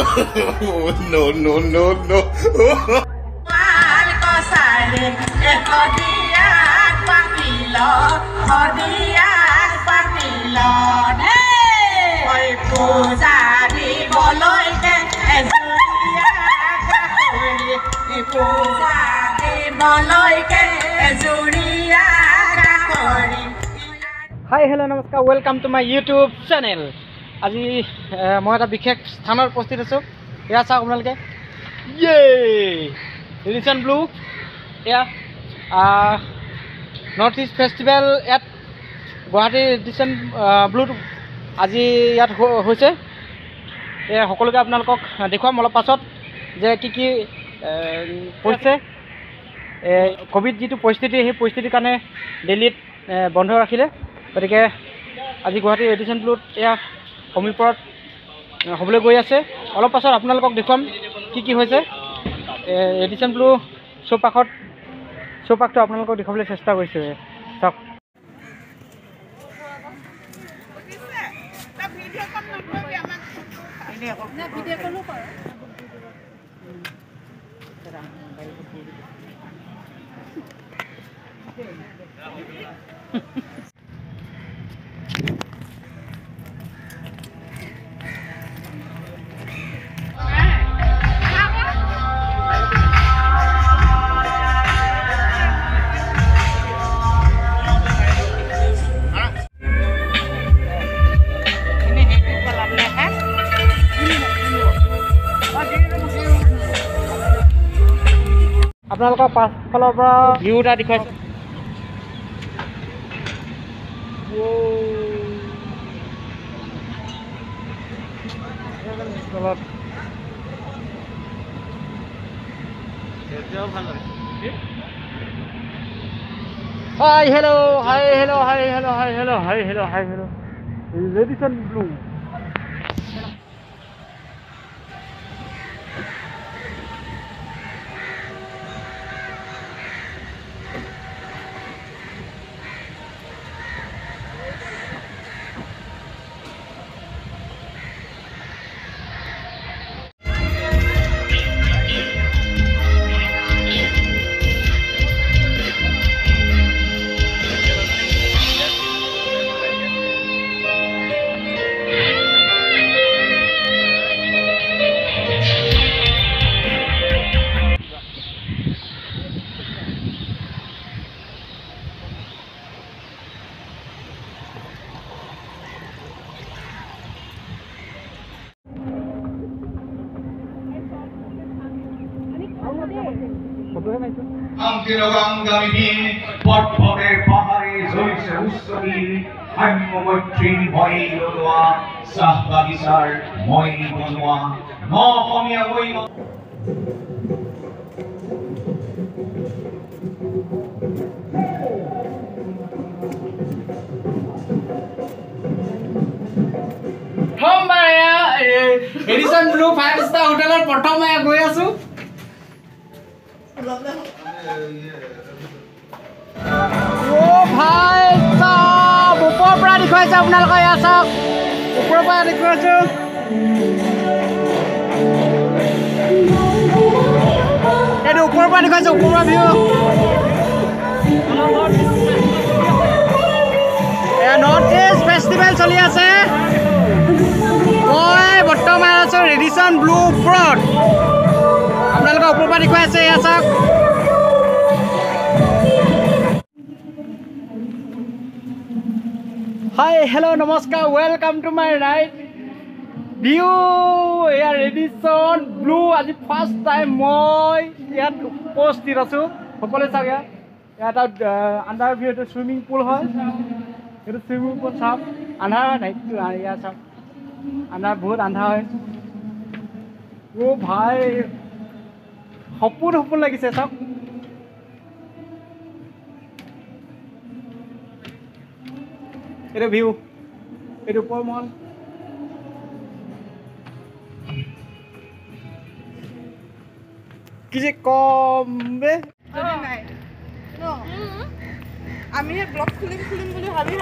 No, no, no, no. Hi, hello, namaskar. Welcome to my YouTube channel. আজি মই এটা বিশেষ স্থানত উপস্থিত আছো এয়া চাওক আপোনালোকে ৰেডিছন ব্লু এয়া north east festival at Guwahati Radisson Blu আজি ইয়াত হৈছে এয়া সকলোকে আপোনালোকক দেখুৱাম অলপ পাছত যে কি হৈছে কোভিড যিটো পৰিস্থিতি সেই পৰিস্থিতিৰ কাৰণে দিল্লীত বন্ধ ৰাখিলে গতিকে আজি গুৱাহাটী ৰেডিছন ব্লুত এয়া সমীপত হ'বলৈ গৈ আছে অলপ পাছত আপোনালোকক দেখুৱাম কি হৈছে ৰেডিছন ব্লু চৌপাশটো আপোনালোকক দেখুৱাবলৈ চেষ্টা কৰিছোঁ চাওক আপোনালোকৰ পাছফালৰ পৰা ভিউ এটা দেখুৱাইছে Hi, hello, Radisson Blu. Radisson Blu 5-star হোটেলৰ প্ৰথম গৈ আছো ভাই চাওক ওপৰৰ পৰা দেখুৱাইছে আপোনালোকে এয়া চাওক ওপৰৰ পৰা দেখুৱাইছো এইটো ওপৰৰ পৰা দেখুৱাইছো ওপৰৰ পৰা ভিউ এয়া নৰ্থ ইষ্ট ফেষ্টিভেল চলি আছে মই বৰ্তমান আছো ৰেডিছন ব্লু ওপৰত আপোনালোকে ওপৰৰ পৰা দেখুৱাই আছে এয়া চাওক Hi, hello, namaskar. Welcome to my night view. Yeah, Radisson Blu. আজি first time মই ইয়াত উপস্থিত আছো সকলোৱে চাওক ইয়াত আন্ডাৰ ভিউ এটা সুইমিং পুল হয় এইটো সুইমিং পুল চাওক আন্ধাৰ নাই ইয়াত চাওক আন্ধাৰ বহুত আন্ধাৰ হয় ভাই সপোন লাগিছে চাওক এটা ভিউ এটা উপর মহল কি যে কম বে আমি ব্লগ খুলিম বুলি ভাবি